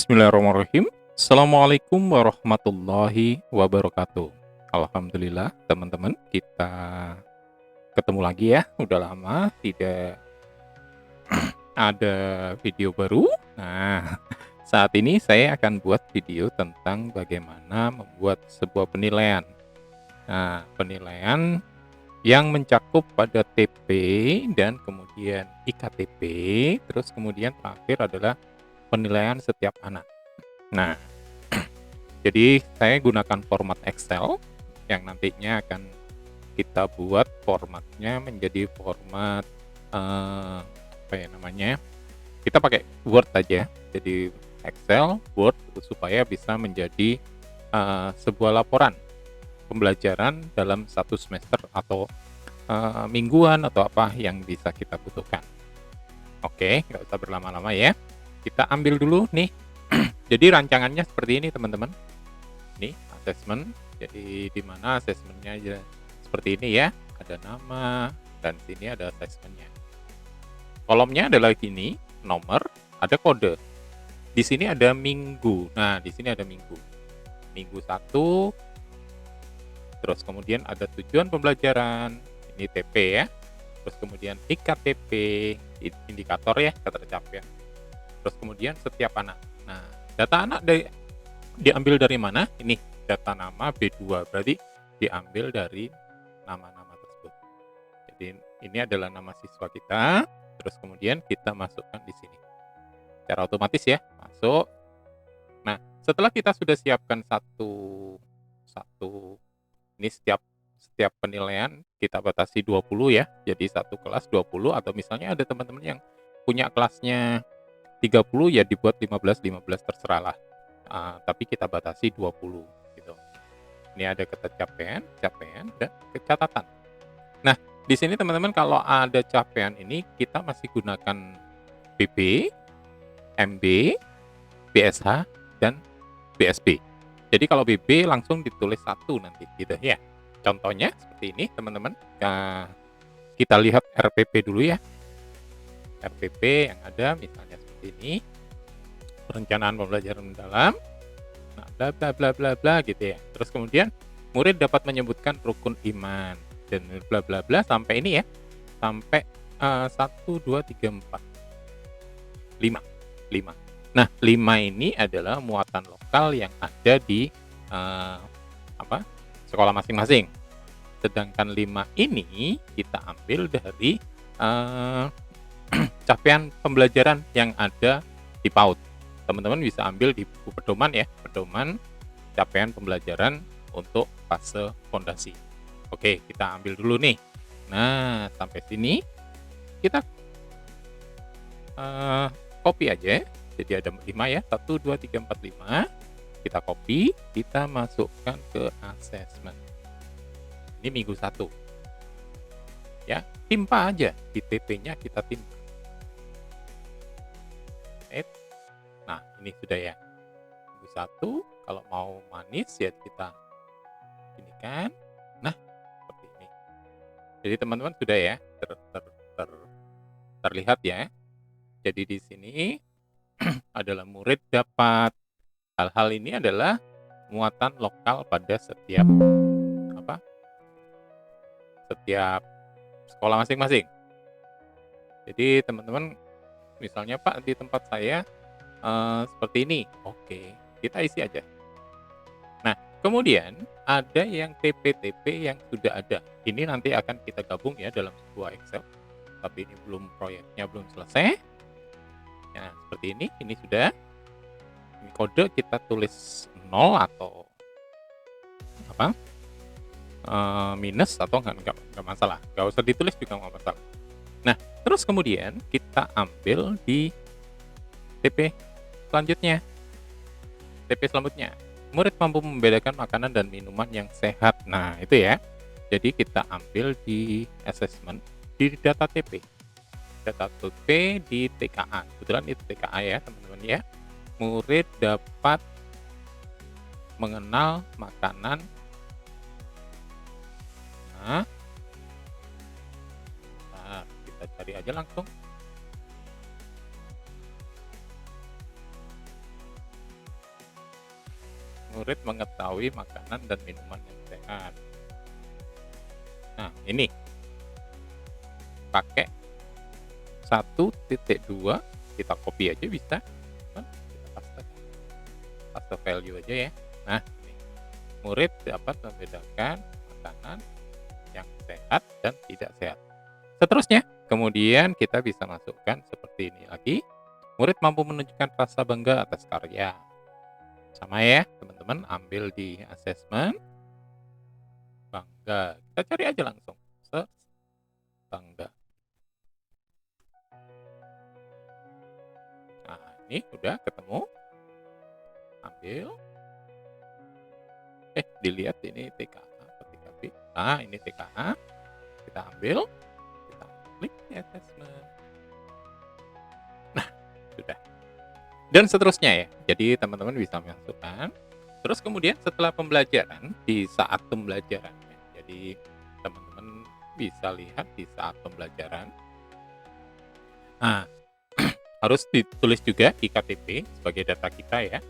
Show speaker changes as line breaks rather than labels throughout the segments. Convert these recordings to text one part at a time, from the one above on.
Bismillahirrahmanirrahim. Assalamualaikum warahmatullahi wabarakatuh. Alhamdulillah teman-teman, kita ketemu lagi ya. Udah lama tidak ada video baru. Nah, saat ini saya akan buat video tentang bagaimana membuat sebuah penilaian. Nah, penilaian yang mencakup pada TP dan kemudian IKTP, terus kemudian terakhir adalah penilaian setiap anak. Nah, jadi saya gunakan format Excel yang nantinya akan kita buat formatnya menjadi format apa ya namanya? Kita pakai Word aja. Jadi Excel, Word supaya bisa menjadi sebuah laporan pembelajaran dalam satu semester atau mingguan atau apa yang bisa kita butuhkan. Oke, nggak usah berlama-lama ya. Kita ambil dulu nih. Jadi rancangannya seperti ini teman-teman. Nih assessment. Jadi di mana assessmentnya aja seperti ini ya. Ada nama dan sini ada assessmentnya. Kolomnya adalah gini, nomor, ada kode. Di sini ada minggu. Nah, di sini ada minggu. Minggu 1. Terus kemudian ada tujuan pembelajaran. Ini TP ya. Terus kemudian IKTP, indikator ya, ketercapaian. Terus kemudian setiap anak. Nah, data anak diambil dari mana? Ini data nama B2, berarti diambil dari nama-nama tersebut. Jadi ini adalah nama siswa kita, terus kemudian kita masukkan di sini. Secara otomatis ya, masuk. Nah, setelah kita sudah siapkan satu ini setiap penilaian kita batasi 20 ya. Jadi satu kelas 20 atau misalnya ada teman-teman yang punya kelasnya 30 ya dibuat 15 terserah lah. Tapi kita batasi 20 gitu. Ini ada capaian, dan catatan. Nah, di sini teman-teman kalau ada capaian ini kita masih gunakan BB, MB, BSH, dan BSB. Jadi kalau BB langsung ditulis 1 nanti gitu ya. Contohnya seperti ini teman-teman. Kita lihat RPP dulu ya. RPP yang ada misalnya seperti ini. Perencanaan pembelajaran mendalam. Nah, bla bla bla bla bla gitu ya. Terus kemudian murid dapat menyebutkan rukun iman dan bla bla bla sampai ini ya. Sampai 1 2 3 4 5. Nah, 5 ini adalah muatan lokal yang ada di sekolah masing-masing. Sedangkan 5 ini kita ambil dari capaian pembelajaran yang ada di PAUD. Teman-teman bisa ambil di buku pedoman ya, pedoman capaian pembelajaran untuk fase fondasi. Oke, kita ambil dulu nih. Nah, sampai sini kita copy aja. Jadi ada 5 ya, 1 2 3 4 5. Kita copy, kita masukkan ke assessment. Ini minggu 1. Ya, timpa aja di TP-nya kita timpa. Nah, ini sudah ya. Minggu 1, kalau mau manis ya kita ini kan. Nah, seperti ini. Jadi teman-teman sudah ya terlihat ya. Jadi di sini adalah murid dapat. Hal-hal ini adalah muatan lokal pada setiap sekolah masing-masing. Jadi teman-teman misalnya Pak di tempat saya seperti ini. Oke, kita isi aja. Nah, kemudian ada yang TP-TP yang sudah ada. Ini nanti akan kita gabung ya dalam sebuah Excel. Tapi ini proyeknya belum selesai. Nah, seperti ini sudah. Ini kode kita tulis 0 atau minus atau enggak masalah. Enggak usah ditulis juga enggak masalah. Nah, terus kemudian kita ambil di TP selanjutnya. TP selanjutnya. Murid mampu membedakan makanan dan minuman yang sehat. Nah, itu ya. Jadi kita ambil di assessment di data TP. Data TP di TKA. Kebetulan itu TKA ya, teman-teman ya. Murid dapat mengenal makanan. Nah, kita cari aja langsung. murid mengetahui makanan dan minuman yang sehat. Nah, ini pakai 1.2, kita copy aja bisa. Kita paste value aja ya. Nah, ini. Murid dapat membedakan makanan yang sehat dan tidak sehat. Seterusnya, kemudian kita bisa masukkan seperti ini lagi. Murid mampu menunjukkan rasa bangga atas karya. Sama ya, teman-teman, ambil di assessment. Bangga. Kita cari aja langsung. Search bangga. Nah, ini udah ketemu. Ambil. Dilihat ini TKA atau TKB. Nah, ini TKA. Kita ambil. Kita klik di assessment. Nah, sudah. Dan seterusnya ya. Jadi teman-teman bisa masukkan. Terus kemudian setelah pembelajaran, di saat pembelajaran. Jadi teman-teman bisa lihat di saat pembelajaran. Nah, harus ditulis juga IKTP sebagai data kita ya.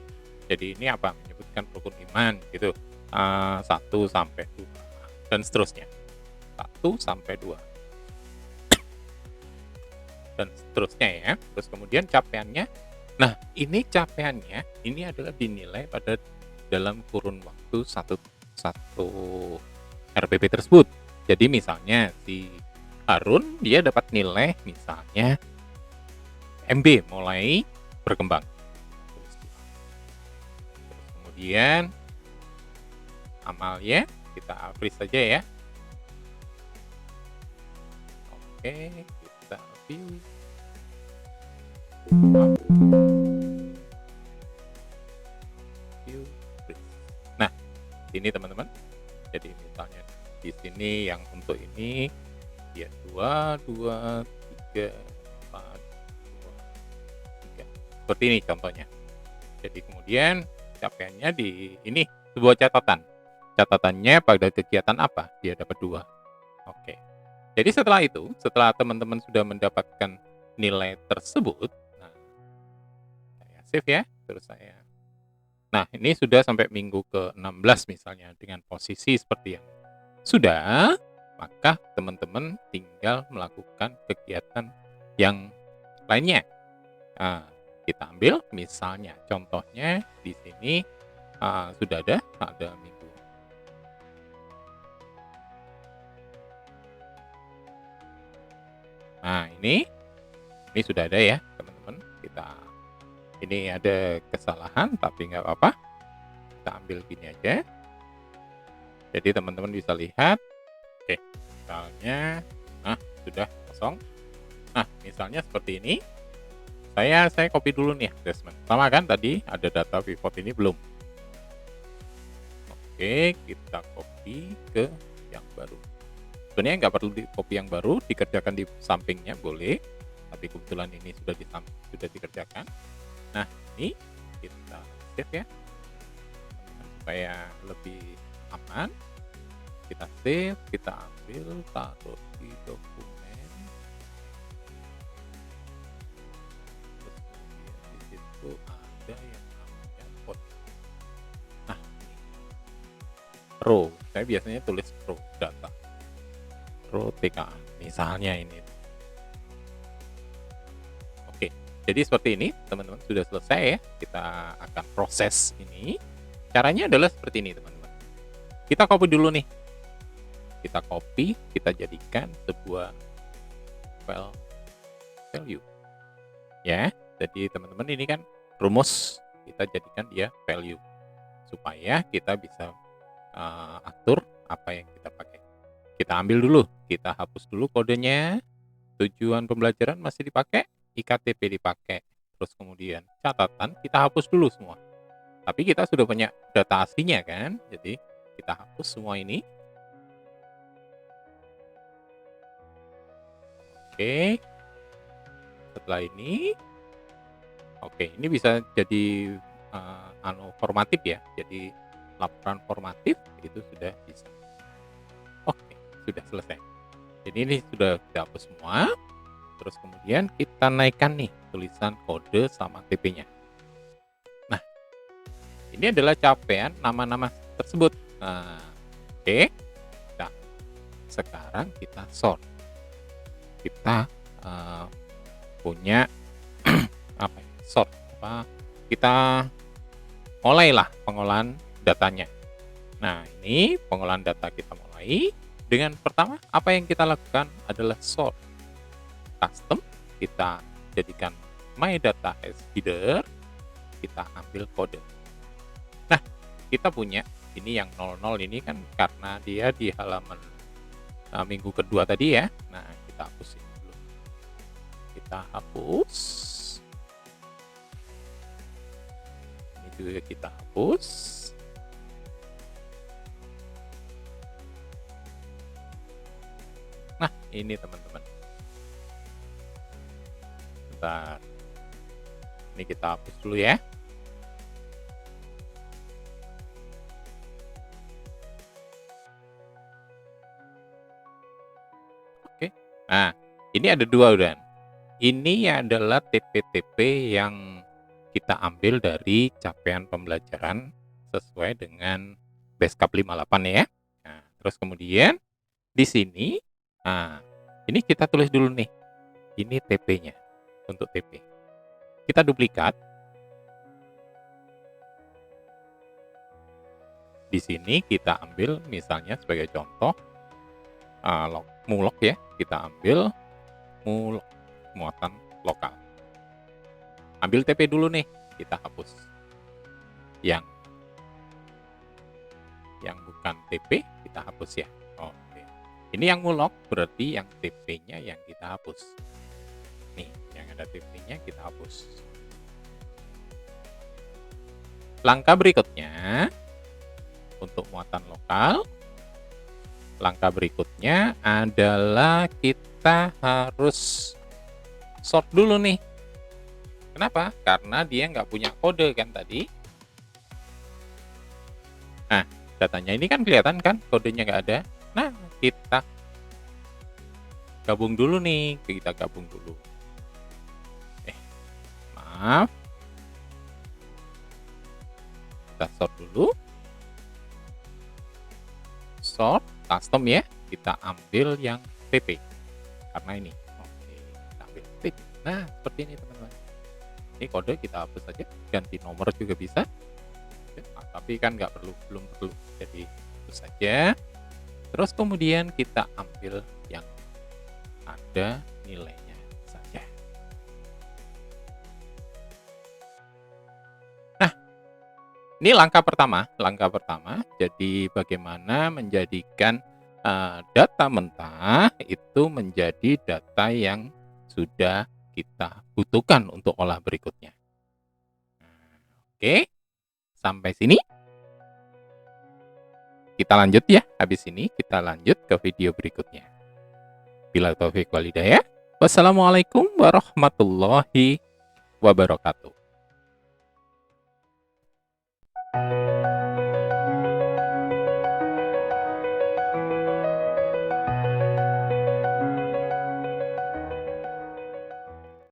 Jadi ini apa? Menyebutkan rukun iman gitu. 1 sampai 2 dan seterusnya. 1 sampai 2. Dan seterusnya ya. Terus kemudian capaiannya. Nah, ini capaiannya ini adalah dinilai pada dalam kurun waktu satu RPP tersebut. Jadi misalnya si Harun dia dapat nilai misalnya MB mulai berkembang. Terus kemudian amalnya kita freeze saja ya. Oke, kita pilih. Nah, ini teman-teman. Jadi misalnya di sini yang untuk ini dia 2, 2, 3, 4, 2, 3. Seperti ini contohnya. Jadi kemudian capaiannya di ini sebuah catatan. Catatannya pada kegiatan apa? Dia dapat 2. Oke. Jadi setelah itu, setelah teman-teman sudah mendapatkan nilai tersebut, nah, saya save ya, terus saya. Nah, ini sudah sampai minggu ke-16 misalnya dengan posisi seperti yang sudah, maka teman-teman tinggal melakukan kegiatan yang lainnya. Nah, kita ambil misalnya contohnya di sini sudah ada minggu. Nah, ini sudah ada ya, teman-teman. Ini ada kesalahan, tapi nggak apa-apa. Kita ambil gini aja. Jadi teman-teman bisa lihat. Oke, misalnya, nah sudah kosong. Nah, misalnya seperti ini. Saya copy dulu nih assessment. Sama kan tadi ada data pivot ini belum. Oke, kita copy ke yang baru. Sebenarnya nggak perlu di copy yang baru, dikerjakan di sampingnya boleh, tapi kebetulan ini sudah dikerjakan. Nah, ini kita save ya, supaya lebih aman. Kita save, kita ambil, taruh di dokumen. Terus kemudian di situ ada yang namanya code. Nah, ini row. Saya biasanya tulis row data. Row TKA, misalnya ini. Oke, jadi seperti ini teman-teman, sudah selesai ya. Kita akan proses ini. Caranya adalah seperti ini teman-teman. Kita copy dulu nih. Kita copy, kita jadikan sebuah file value. Ya, jadi teman-teman ini kan rumus, kita jadikan dia value. Supaya kita bisa atur apa yang kita pakai. Kita ambil dulu, kita hapus dulu kodenya, tujuan pembelajaran masih dipakai, IKTP dipakai, terus kemudian catatan kita hapus dulu semua. Tapi kita sudah punya data aslinya kan, jadi kita hapus semua ini. Oke, setelah ini, oke, ini bisa jadi formatif ya, jadi laporan formatif itu sudah bisa. Oke, sudah selesai. Jadi ini sudah kita hapus semua. Terus kemudian kita naikkan nih tulisan kode sama TP-nya. Nah, ini adalah capaian nama-nama tersebut. Nah, oke. Nah, sekarang kita sort. Kita punya apa ya, sort apa, kita mulailah pengolahan datanya. Nah, ini pengolahan data kita mulai dengan pertama apa yang kita lakukan adalah sort. Custom kita jadikan my data as header, kita ambil kode. Nah, kita punya ini yang 00 ini kan karena dia di halaman minggu kedua tadi ya. Nah, kita hapus ini dulu. Kita hapus. Ini juga kita hapus. Nah, ini teman-teman. Bentar. Ini kita hapus dulu ya. Oke. Nah, ini ada dua udah. Ini adalah TP-TP yang kita ambil dari capaian pembelajaran sesuai dengan Beskap 58 ya. Nah, terus kemudian di sini, nah, ini kita tulis dulu nih. Ini TP-nya untuk TP. Kita duplikat. Di sini kita ambil misalnya sebagai contoh mulok ya. Kita ambil mulok muatan lokal. Ambil TP dulu nih, kita hapus. Yang bukan TP kita hapus ya. Oke. Ini yang mulok berarti yang TP-nya yang kita hapus. Nih, yang ada TP-nya kita hapus. Langkah berikutnya untuk muatan lokal, langkah berikutnya adalah kita harus sort dulu nih. Kenapa? Karena dia nggak punya kode kan tadi. Nah, datanya ini kan kelihatan kan, kodenya nggak ada. Nah, kita gabung dulu nih. Kita gabung dulu. Maaf. Kita sort dulu. Sort, custom ya. Kita ambil yang TP. Karena ini. Oke, kita ambil TP. Nah, seperti ini teman-teman. Ini kode kita hapus saja, ganti nomor juga bisa. Nah, tapi kan belum perlu, jadi itu saja. Terus kemudian kita ambil yang ada nilainya saja. Nah, ini langkah pertama. Jadi bagaimana menjadikan data mentah itu menjadi data yang sudah kita butuhkan untuk olah berikutnya. Oke, sampai sini. Kita lanjut ya, habis ini kita lanjut ke video berikutnya. Bila taufik wal hidayah. Wassalamualaikum warahmatullahi wabarakatuh.